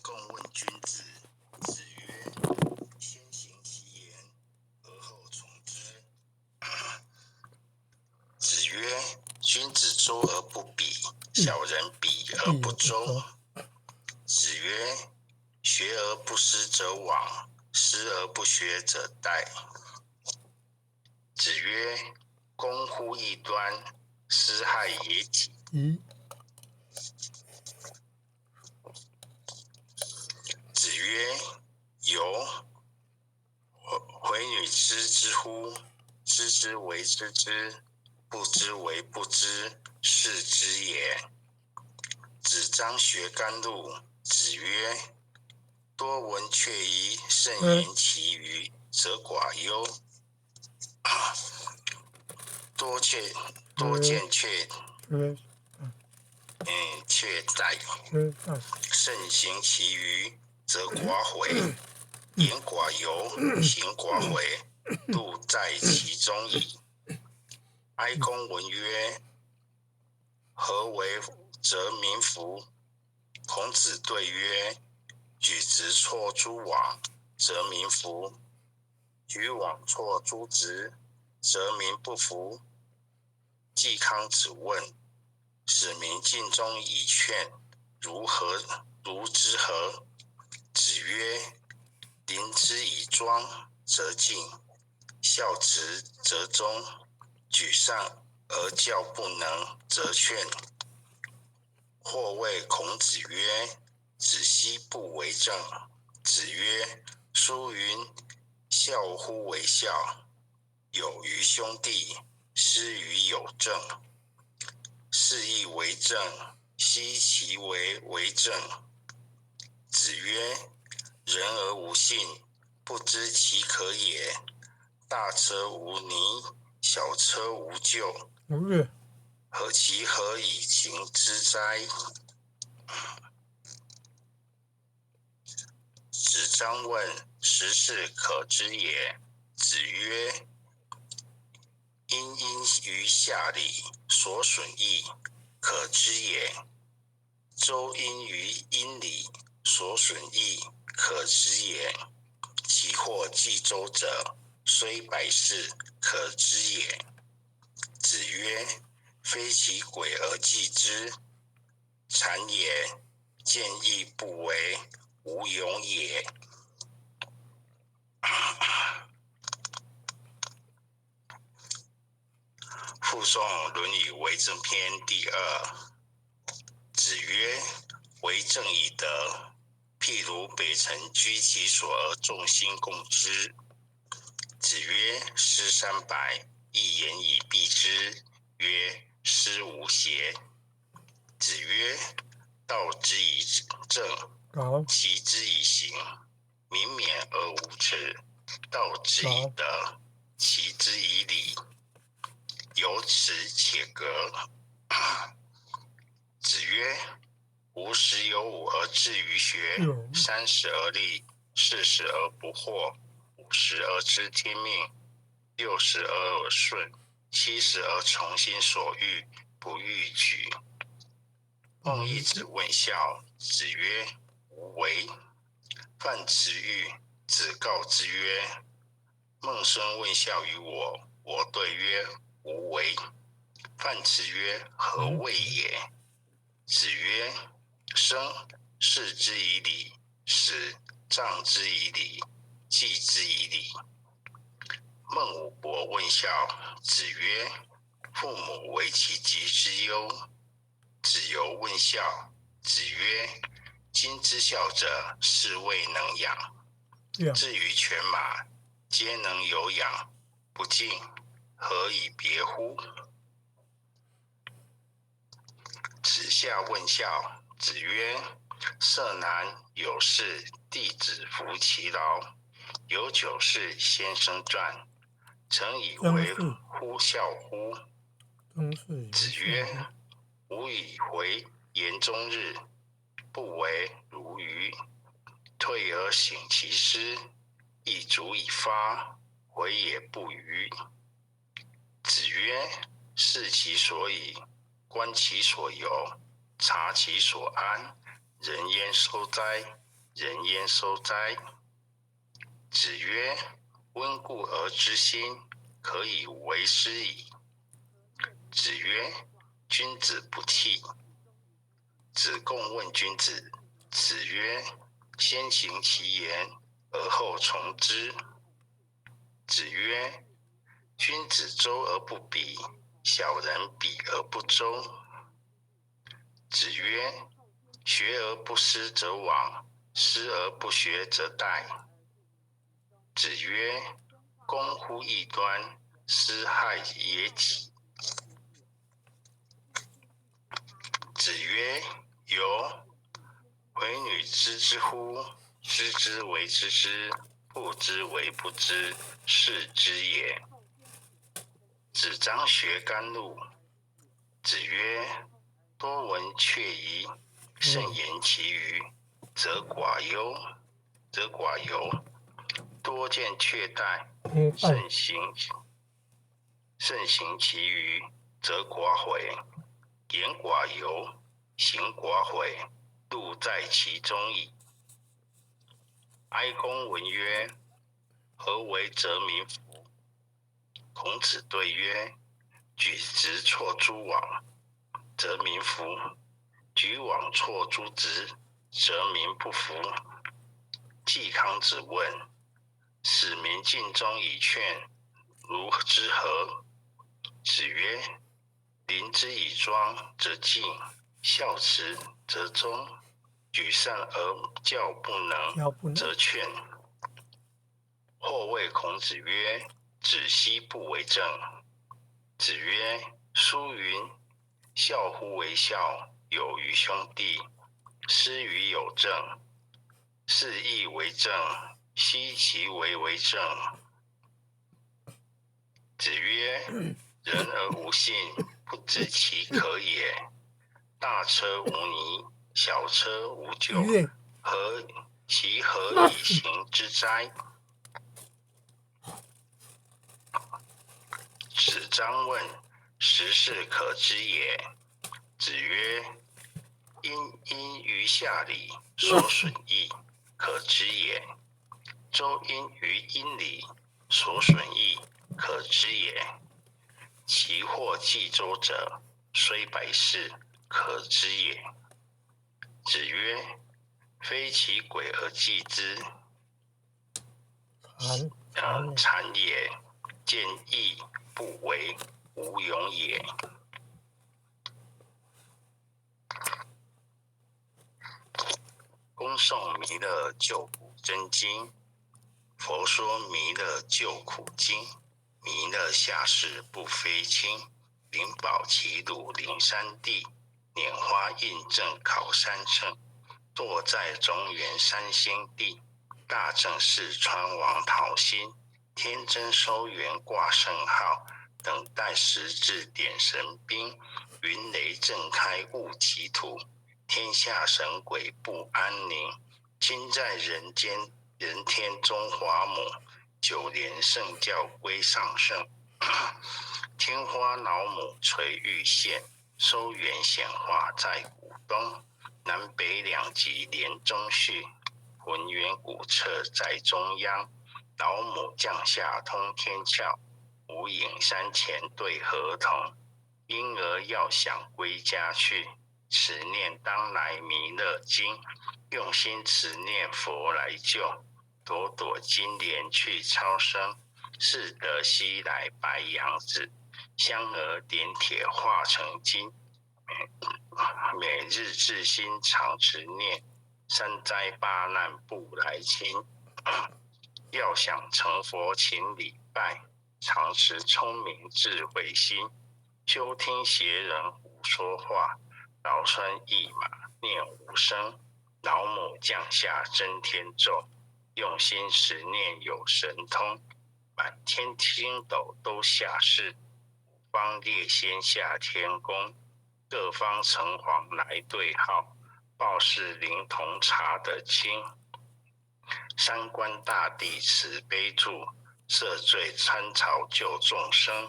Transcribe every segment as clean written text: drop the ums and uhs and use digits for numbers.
公问君子，子曰：先行其言，而后从之。子曰：君子周而不比，小人比而不周。子曰：学而不思则罔，思而不学则殆。子曰：攻乎异端，斯害也己。子曰：由回女知之乎？知之为知之，不知为不知，是知也。子张学甘露。子曰：多闻却疑，慎言其余，则寡忧。多见却殆，慎行其余，则寡悔。言寡尤，行寡悔，度在其中矣。哀公问曰：何为则民服？孔子对曰：举直错诸枉，则民服；举枉错诸直，则民不服。季康子问：使民尽忠以劝，如之何？子曰：临之以庄，则进；孝直则忠；举善而教不能，则劝。或谓孔子曰：子奚不为政？子曰：书云：孝乎为孝，有于兄弟，施于有政。是亦为政，奚其为政？子曰：人而无信，不知其可也。大车无泥，小车无臼，何以行之哉？子张问：十事可知也？子曰：殷于下礼，所损益，可知也；周殷于殷礼，所损益，可知也。其或冀周者，虽百世，可知也。子曰：非其鬼而祭之，谄也；见义不为，无勇也。附送《论语为政篇》第2。子曰：为政以德，譬如北辰居其所而众星共之。子曰：诗300，一言以蔽之，曰：诗无邪。子曰：道之以政，齐之以刑，民免而无耻；道之以德，齐之以礼，有耻且格。子曰：吾15而志于学，30而立，40而不惑，50而知天命，60而耳顺，70而从心所欲，不逾矩。孟懿子问孝，子曰：无为。樊迟愈，子告之曰：孟孙问孝于我，我对曰：无为。樊迟曰：何谓也？子曰：生，事之以礼；死，葬之以礼；祭之以礼。孟武伯问孝，子曰：父母为其疾之忧。子游问孝，子曰：今之孝者，是谓能养。至于犬马，皆能有养，不敬，何以别乎？子夏问孝，子曰：色难，有事，弟子服其劳；有酒事，先生传。诚以为乎孝乎？子曰：吾以回言终日，不为如愚。退而省其师，亦足以发，回也不愚。子曰：视其所以，观其所由，察其所安，人焉收哉？人焉受哉？子曰：温故而知新，可以为师矣。子曰：君子不器。子贡问君子。子曰：先行其言，而后从之。子曰：君子周而不比，小人比而不周。子曰：学而不思则罔，思而不学则殆。子曰：攻乎异端，斯害也己。子曰：由，回女知之乎？知之为知之，不知为不知，是知也。子张学甘露。子曰：多闻确疑，慎言其余，则寡忧。多见确殆，慎行其余，则寡悔。言寡尤，行寡悔，度在其中矣。哀公问曰：何为则民服？孔子对曰：举直错诸枉，则民服；举枉错诸直，则民不服。季康子问：使民尽忠以劝，如之何？子曰：临之以庄，则敬；孝慈，则忠；举善而教不能，则劝。或谓孔子曰：子奚不为政？子曰：书云：孝乎为孝，有于兄弟；师于有政，是亦为政。奚其为政？子曰：人而无信，不知其可也。大车无泥，小车无咎，其何以行之哉？子张问：十事可知也？子曰：因于下礼，所损益，可知也；周因于殷礼，所损益，可知也。其或冀周者，虽百世，可知也。子曰：非其鬼而祭之，谄也；见义不为，无勇也。恭诵弥勒救苦真经。佛说弥勒救苦经，弥勒下世不非亲，灵宝齐鲁灵山地，拈花印证考三乘，堕在中原三星地，大正四川王桃心，天真收元挂圣号，等待时至点神兵，云雷震开雾其土，天下神鬼不安宁。今在人间人天中华母，九连圣教归上圣。天花老母垂玉线，收元显化在古东，南北两极连中续，浑圆古册在中央。老母降下通天窍，无影山前对河童。婴儿要想归家去，此念当来弥勒经。用心持念佛来救，朵朵金莲去超生。是得西来白羊子，香儿点铁化成金。每日至心常持念，三灾八难不来侵。要想成佛请礼拜，常持聪明智慧心。休听邪人胡说话，劳酸一马念无声。老母降下真天咒，用心持念有神通。满天星斗都下世，五方列仙下天宫。各方城隍来对号，报是灵童查得清。三官大帝慈悲助，赦罪参朝救众生。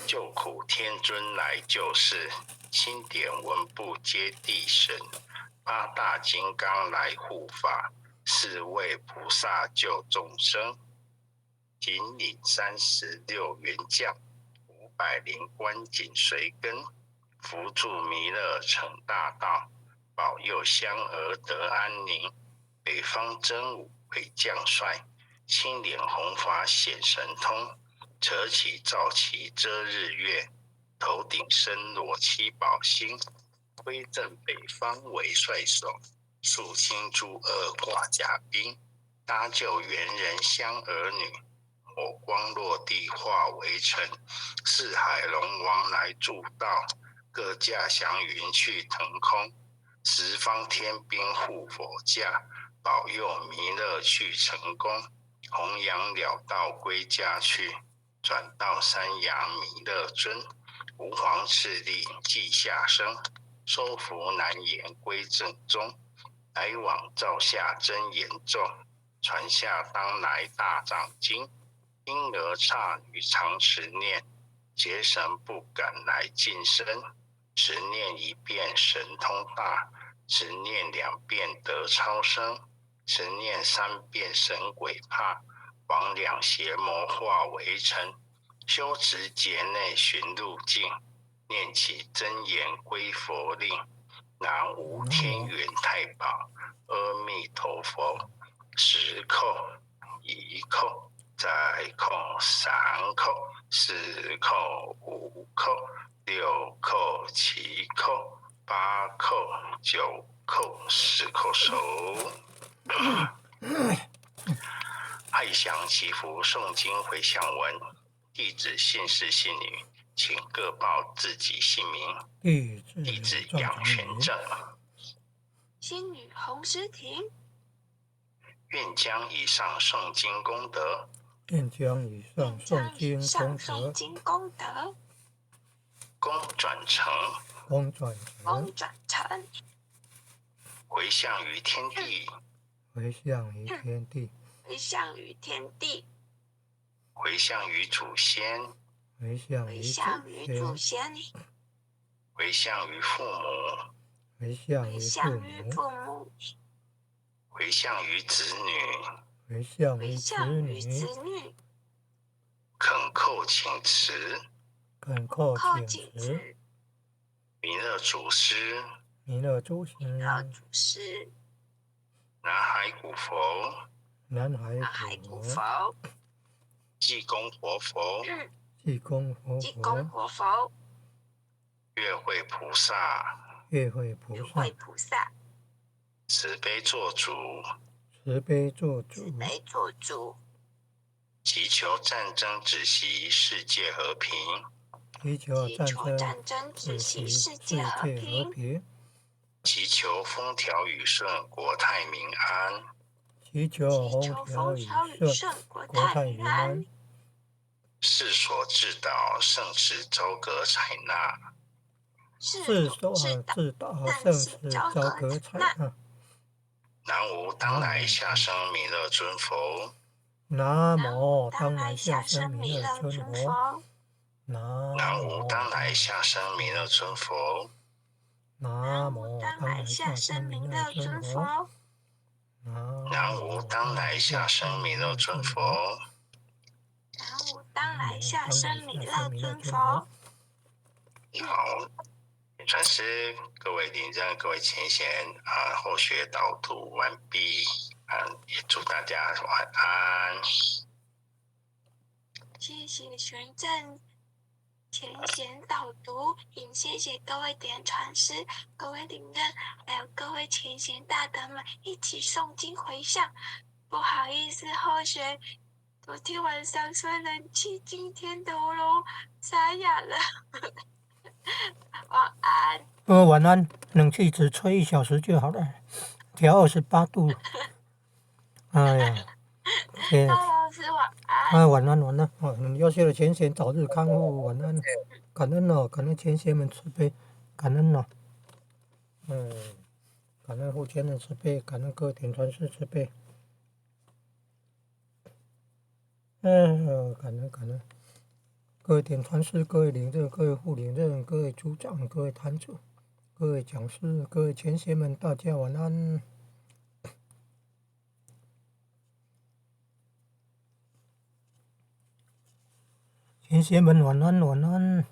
救苦天尊来救世，钦点文部接地神。八大金刚来护法，是为菩萨救众生。仅领36员将，500灵官紧随跟，扶助弥勒成大道，保佑香儿得安宁。北方真武为将帅，青脸红发显神通，扯起皂旗遮日月，头顶身裸七宝星，威震北方为帅首，肃清诸恶挂甲兵，搭救猿人香儿女，火光落地化为尘，四海龙王来助道，各驾祥云去腾空，十方天兵护佛驾，保佑弥勒去成功，弘扬了道归家去，转到山崖弥勒尊，吾皇敕令记下生，收服难言归正宗，来往照下真言咒，传下当来大藏经，婴儿刹女常持念，结神不敢来近身，持念1遍神通大，持念2遍得超生，持念3遍神鬼怕，魍魉邪魔化为尘，修持劫内寻路径，念起真言归佛令，南无天元太保，阿弥陀佛。10叩，1叩，再叩3叩，4叩5叩6叩7叩8叩9叩10叩手。爱祥祈福诵经回向文，弟子姓氏姓女，请各报自己姓名。弟子杨玄正。仙女洪诗婷。愿将以上诵经功德，功德，功转成，回向于天地，回向于祖先，回向于父母，回向于子女，恳叩请辞，弥勒祖师，南海古佛，济公活佛，月会菩萨，慈悲做主，祈求战争止息，世界和平。祈求风调雨顺，国泰民安。世所至导，圣慈周阁采纳。南无当来下生弥勒尊佛。南无当来下生弥勒尊佛。南无当来下生弥勒尊佛。南无当来下生弥勒尊佛。南无当来下生弥勒尊佛。南无当来下生弥勒尊佛。好，传师，各位领任，各位前贤后学导读完毕，也祝大家晚安。谢谢玄正前贤导读，也谢谢各位点传师、各位领任，还有各位前贤大德们一起诵经回向。不好意思，后学昨天晚上吹冷气，今天的喉咙沙哑了。晚安。晚安，冷气只吹1小时就好了，调28度。哎呀，老师晚安。晚安。要谢了前贤早日康复，晚安。感恩哦，感恩前贤们慈悲，感恩哦。感恩护前人慈悲，感恩各位点传师慈悲。感恩。各位点传师，各位领任，各位护领任，各位组长，各位坛主，各位讲师，各位前贤们，大家晚安。贤们晚安晚安。